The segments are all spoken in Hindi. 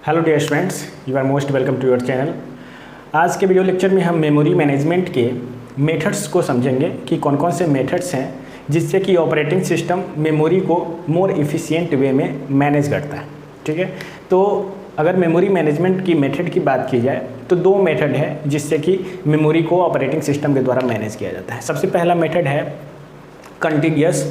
Hello dear students, you are most welcome to your channel. आज के वीडियो लेक्चर में हम मेमोरी मैनेजमेंट के मेथड्स को समझेंगे कि कौन कौन से मेथड्स हैं जिससे कि ऑपरेटिंग सिस्टम मेमोरी को मोर इफ़िशिएंट वे में मैनेज करता है। ठीक है, तो अगर मेमोरी मैनेजमेंट की मेथड की बात की जाए तो दो मेथड है जिससे कि मेमोरी को ऑपरेटिंग सिस्टम के द्वारा मैनेज किया जाता है। सबसे पहला मेथड है कंटिन्यूअस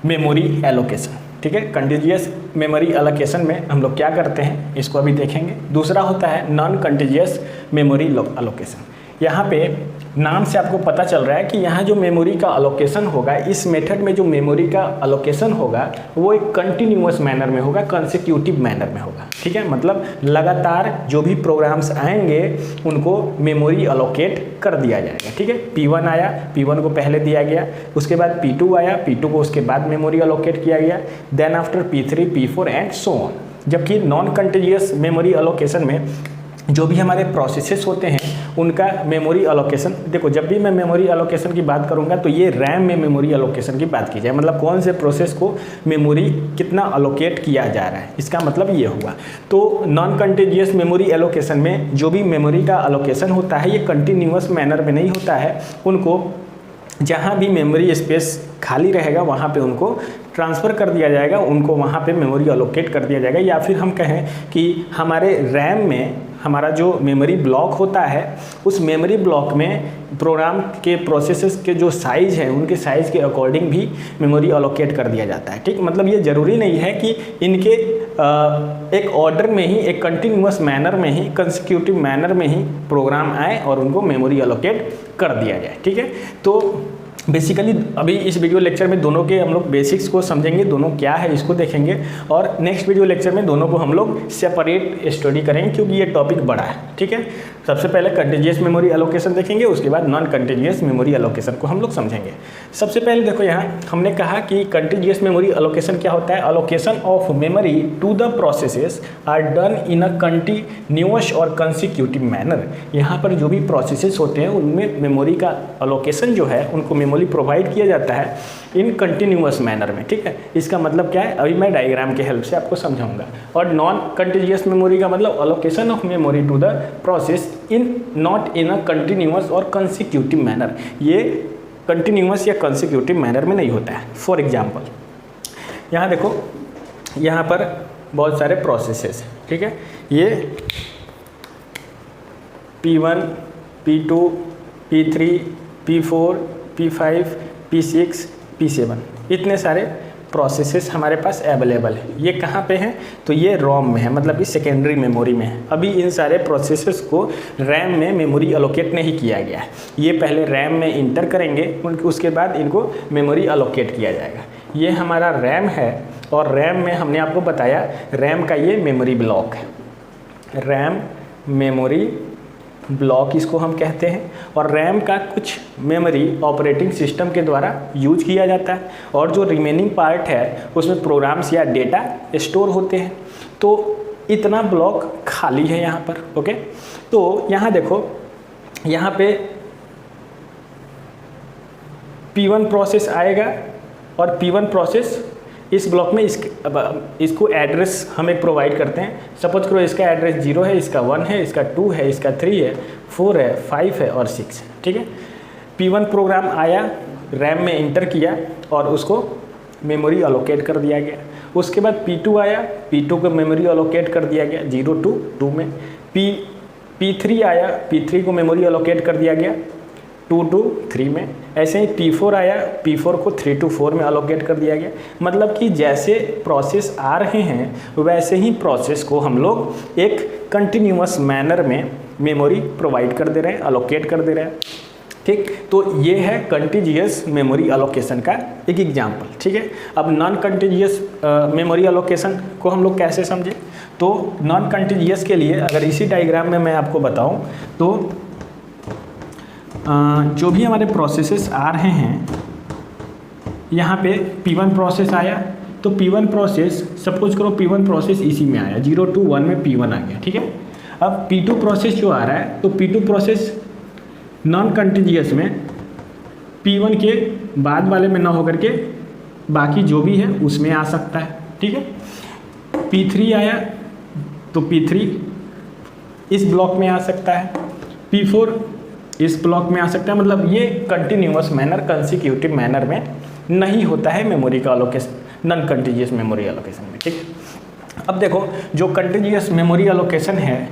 मेमोरी एलोकेशन। ठीक है, कंटिन्यूअस मेमोरी एलोकेशन में हम लोग क्या करते हैं इसको अभी देखेंगे। दूसरा होता है नॉन कंटिन्यूअस मेमोरी एलोकेशन। यहाँ पे नाम से आपको पता चल रहा है कि यहाँ जो मेमोरी का एलोकेशन होगा, इस मेथड में जो मेमोरी का एलोकेशन होगा वो एक कंटिन्यूअस मैनर में होगा, कंसेक्यूटिव मैनर में होगा। ठीक है, मतलब लगातार जो भी प्रोग्राम्स आएंगे उनको मेमोरी एलोकेट कर दिया जाएगा। ठीक है, P1 आया, P1 को पहले दिया गया, उसके बाद P2 आया, P2 को उसके बाद मेमोरी एलोकेट किया गया, then after P3, P4 and so on. जबकि नॉन कंटिन्यूअस मेमोरी एलोकेशन में जो भी हमारे प्रोसेसेस होते हैं उनका मेमोरी एलोकेशन, देखो जब भी मैं मेमोरी एलोकेशन की बात करूंगा तो ये रैम में मेमोरी एलोकेशन की बात की जाए, मतलब कौन से प्रोसेस को मेमोरी कितना एलोकेट किया जा रहा है, इसका मतलब ये हुआ। तो नॉन कंटिन्यूअस मेमोरी एलोकेशन में जो भी मेमोरी का एलोकेशन होता है ये कंटिन्यूअस मैनर में नहीं होता है, उनको जहाँ भी मेमोरी स्पेस खाली रहेगा वहाँ पे उनको ट्रांसफ़र कर दिया जाएगा, उनको वहाँ पे मेमोरी एलोकेट कर दिया जाएगा। या फिर हम कहें कि हमारे रैम में हमारा जो मेमोरी ब्लॉक होता है उस मेमोरी ब्लॉक में प्रोग्राम के प्रोसेसेस के जो साइज़ है उनके साइज़ के अकॉर्डिंग भी मेमोरी एलोकेट कर दिया जाता है। ठीक, मतलब ये ज़रूरी नहीं है कि इनके एक ऑर्डर में ही, एक कंटिन्यूअस मैनर में ही, कंसेक्यूटिव मैनर में ही प्रोग्राम आए और उनको मेमोरी एलोकेट कर दिया जाए। ठीक है, तो बेसिकली अभी इस वीडियो लेक्चर में दोनों के हम लोग बेसिक्स को समझेंगे, दोनों क्या है इसको देखेंगे, और नेक्स्ट वीडियो लेक्चर में दोनों को हम लोग सेपरेट स्टडी करेंगे क्योंकि ये टॉपिक बड़ा है। ठीक है, सबसे पहले कंटिन्यूअस मेमोरी एलोकेशन देखेंगे, उसके बाद नॉन कंटिन्यूअस मेमोरी एलोकेशन को हम लोग समझेंगे। सबसे पहले देखो यहाँ हमने कहा कि कंटिन्यूअस मेमोरी एलोकेशन क्या होता है। Allocation of memory to the processes are done in a continuous और कंसेक्यूटिव मैनर। यहाँ पर जो भी प्रोसेसेस होते हैं उनमें मेमोरी का एलोकेशन जो है उनको मेमोरी प्रोवाइड किया जाता है इन कंटिन्यूअस मैनर में। ठीक है, इसका मतलब क्या है अभी मैं डायग्राम के हेल्प से आपको समझाऊंगा। और नॉन कंटिन्यूअस मेमोरी का मतलब allocation of memory to the process in not in a continuous और कंसेक्यूटिव मैनर। ये कंटिन्यूअस या कंसेक्यूटिव मैनर में नहीं होता है। फॉर एग्जाम्पल यहाँ देखो, यहाँ पर बहुत सारे प्रोसेसेस हैं। ठीक है, ये P1, P2, P3, P4, P5, P6, P7 इतने सारे प्रोसेसेस हमारे पास अवेलेबल है। ये कहाँ पे हैं तो ये रोम में है, मतलब कि सेकेंडरी मेमोरी में है। अभी इन सारे प्रोसेसेस को रैम में मेमोरी एलोकेट नहीं किया गया है, ये पहले रैम में इंटर करेंगे, उसके बाद इनको मेमोरी एलोकेट किया जाएगा। ये हमारा रैम है और रैम में हमने आपको बताया रैम का ये मेमोरी ब्लॉक है, रैम मेमोरी ब्लॉक इसको हम कहते हैं। और रैम का कुछ मेमोरी ऑपरेटिंग सिस्टम के द्वारा यूज किया जाता है और जो रिमेनिंग पार्ट है उसमें प्रोग्राम्स या डेटा स्टोर होते हैं। तो इतना ब्लॉक खाली है यहाँ पर। ओके, तो यहाँ देखो, यहाँ पे P1 प्रोसेस आएगा और P1 प्रोसेस इस ब्लॉक में इसको एड्रेस हम एक प्रोवाइड करते हैं। सपोज करो इसका एड्रेस 0 है, इसका 1 है, इसका 2 है, इसका 3 है, 4 है, 5 है और 6 है। ठीक है, P1 प्रोग्राम आया, रैम में इंटर किया और उसको मेमोरी एलोकेट कर दिया गया। उसके बाद P2 आया, P2 को मेमोरी एलोकेट कर दिया गया 0 to 2 में। P3 आया, P3 को मेमोरी एलोकेट कर दिया गया 2 to 3 में। ऐसे ही P4 आया, P4 को 3 to 4 में एलोकेट कर दिया गया। मतलब कि जैसे प्रोसेस आ रहे हैं वैसे ही प्रोसेस को हम लोग एक कंटिन्यूअस मैनर में मेमोरी प्रोवाइड कर दे रहे हैं, एलोकेट कर दे रहे हैं। ठीक, तो ये है कंटिन्यूअस मेमोरी एलोकेशन का एक एग्जाम्पल। ठीक है, अब नॉन कंटिन्यूअस मेमोरी एलोकेशन को हम लोग कैसे समझें। तो नॉन कंटिन्यूअस के लिए अगर इसी डायग्राम में मैं आपको बताऊँ तो जो भी हमारे प्रोसेसेस आ रहे हैं, यहाँ पे P1 प्रोसेस आया तो P1 प्रोसेस, सपोज करो P1 प्रोसेस इसी में आया 0 to 1 में P1 आ गया। ठीक है, अब P2 प्रोसेस जो आ रहा है तो P2 प्रोसेस नॉन कंटिन्यूअस में P1 के बाद वाले में ना होकर के बाकी जो भी है उसमें आ सकता है। ठीक है, P3 आया, तो P3 इस ब्लॉक में आ सकता है, P4 इस ब्लॉक में आ सकता है। मतलब ये कंटिन्यूअस मैनर, कंसिक्यूटिव मैनर में नहीं होता है मेमोरी का allocation, non continuous memory allocation में। ठीक, अब देखो जो कंटिन्यूअस मेमोरी एलोकेशन है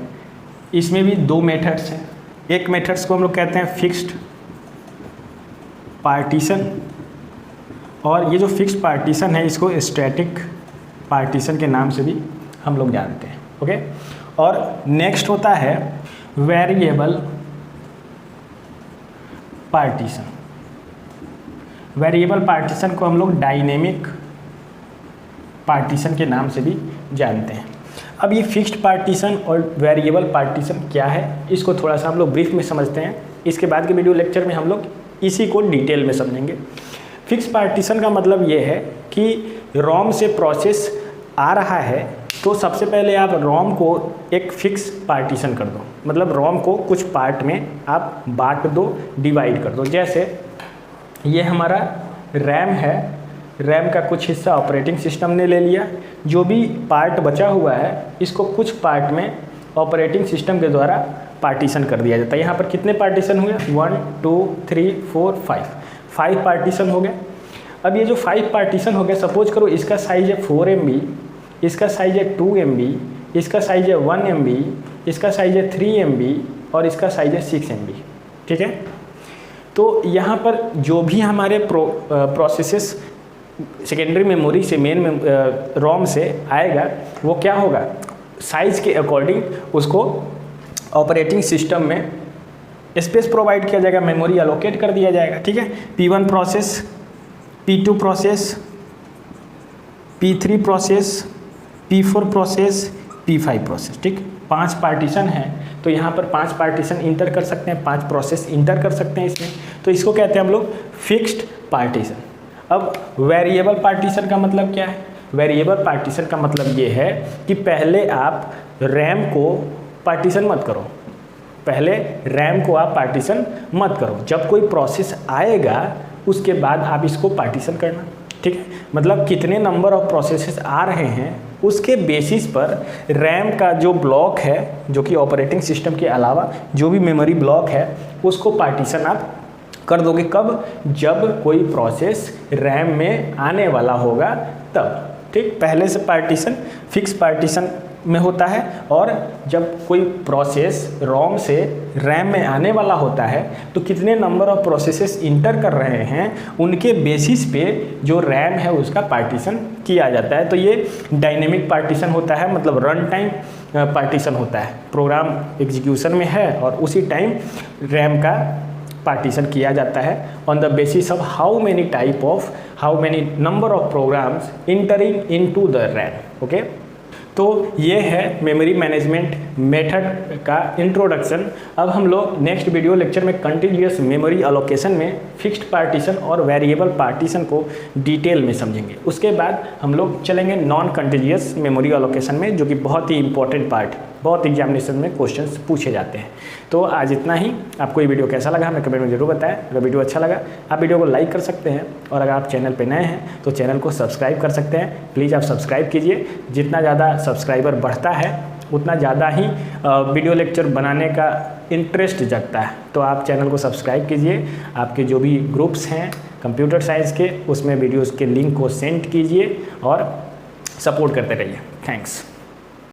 इसमें भी दो मेथड्स हैं। एक मेथड्स को हम लोग कहते हैं फिक्स्ड पार्टीशन, और ये जो फिक्स्ड पार्टीशन है इसको स्टैटिक पार्टीशन के नाम से भी हम लोग जानते हैं। ओके, और नेक्स्ट होता है वेरिएबल पार्टीशन। वेरिएबल पार्टीशन को हम लोग डायनेमिक पार्टीशन के नाम से भी जानते हैं। अब ये फिक्स्ड पार्टीशन और वेरिएबल पार्टीशन क्या है इसको थोड़ा सा हम लोग ब्रीफ में समझते हैं। इसके बाद के वीडियो लेक्चर में हम लोग इसी को डिटेल में समझेंगे। फिक्स पार्टीशन का मतलब ये है कि रोम से प्रोसेस आ रहा है तो सबसे पहले आप रोम को एक फिक्स पार्टीशन कर दो, मतलब रोम को कुछ पार्ट में आप बांट दो, डिवाइड कर दो। जैसे ये हमारा रैम है, रैम का कुछ हिस्सा ऑपरेटिंग सिस्टम ने ले लिया, जो भी पार्ट बचा हुआ है इसको कुछ पार्ट में ऑपरेटिंग सिस्टम के द्वारा पार्टीशन कर दिया जाता है। यहाँ पर कितने पार्टीशन हुए? 1 2 3 4 5 पार्टीशन हो गए। अब ये जो 5 पार्टीशन हो गए, सपोज करो इसका साइज है 4 MB, इसका साइज है 2 MB, इसका साइज है 1 MB, इसका साइज है 3 MB और इसका साइज है 6 MB। ठीक है, तो यहाँ पर जो भी हमारे प्रोसेसेस सेकेंडरी मेमोरी से मेन रोम से आएगा वो क्या होगा, साइज़ के अकॉर्डिंग उसको ऑपरेटिंग सिस्टम में स्पेस प्रोवाइड किया जाएगा, मेमोरी अलोकेट कर दिया जाएगा। ठीक है, P1 process, P2 process, P3 process, P4 process, P5 process. ठीक, 5 पार्टीशन है तो यहाँ पर 5 पार्टीशन इंटर कर सकते हैं, 5 प्रोसेस इंटर कर सकते हैं इसमें, तो इसको कहते हैं हम लोग फिक्स्ड पार्टीशन। अब वेरिएबल पार्टीशन का मतलब क्या है? वेरिएबल पार्टीशन का मतलब ये है कि पहले आप रैम को पार्टीशन मत करो, पहले रैम को आप पार्टीशन मत करो, जब कोई प्रोसेस आएगा उसके बाद आप इसको पार्टीशन करना। ठीक है, मतलब कितने नंबर ऑफ प्रोसेसेस आ रहे हैं उसके बेसिस पर रैम का जो ब्लॉक है, जो कि ऑपरेटिंग सिस्टम के अलावा जो भी मेमोरी ब्लॉक है उसको पार्टीशन आप कर दोगे। कब? जब कोई प्रोसेस रैम में आने वाला होगा तब। ठीक, पहले से पार्टीशन फिक्स पार्टीशन में होता है, और जब कोई प्रोसेस रोम से रैम में आने वाला होता है तो कितने नंबर ऑफ प्रोसेसेस इंटर कर रहे हैं उनके बेसिस पे जो रैम है उसका पार्टीशन किया जाता है। तो ये डायनेमिक पार्टीशन होता है, मतलब रन टाइम पार्टीशन होता है, प्रोग्राम एग्जीक्यूशन में है और उसी टाइम रैम का पार्टीशन किया जाता है on the basis of how many number of programs entering into the RAM. Okay, तो ये है मेमोरी मैनेजमेंट मेथड का इंट्रोडक्शन। अब हम लोग नेक्स्ट वीडियो लेक्चर में कंटिन्यूअस मेमोरी अलोकेशन में फिक्स्ड पार्टीशन और वेरिएबल पार्टीशन को डिटेल में समझेंगे। उसके बाद हम लोग चलेंगे नॉन कंटिन्यूअस मेमोरी अलोकेशन में, जो कि बहुत ही इंपॉर्टेंट पार्ट, बहुत एग्जामिनेशन में क्वेश्चंस पूछे जाते हैं। तो आज इतना ही। आपको ये वीडियो कैसा लगा हमें कमेंट में जरूर बताएं। अगर वीडियो अच्छा लगा आप वीडियो को लाइक कर सकते हैं, और अगर आप चैनल पे नए हैं तो चैनल को सब्सक्राइब कर सकते हैं। प्लीज़ आप सब्सक्राइब कीजिए, जितना ज़्यादा सब्सक्राइबर बढ़ता है उतना ज़्यादा ही वीडियो लेक्चर बनाने का इंटरेस्ट जगता है। तो आप चैनल को सब्सक्राइब कीजिए, आपके जो भी ग्रुप्स हैं कंप्यूटर साइंस के उसमें वीडियोज़ के लिंक को सेंड कीजिए और सपोर्ट करते रहिए। थैंक्स।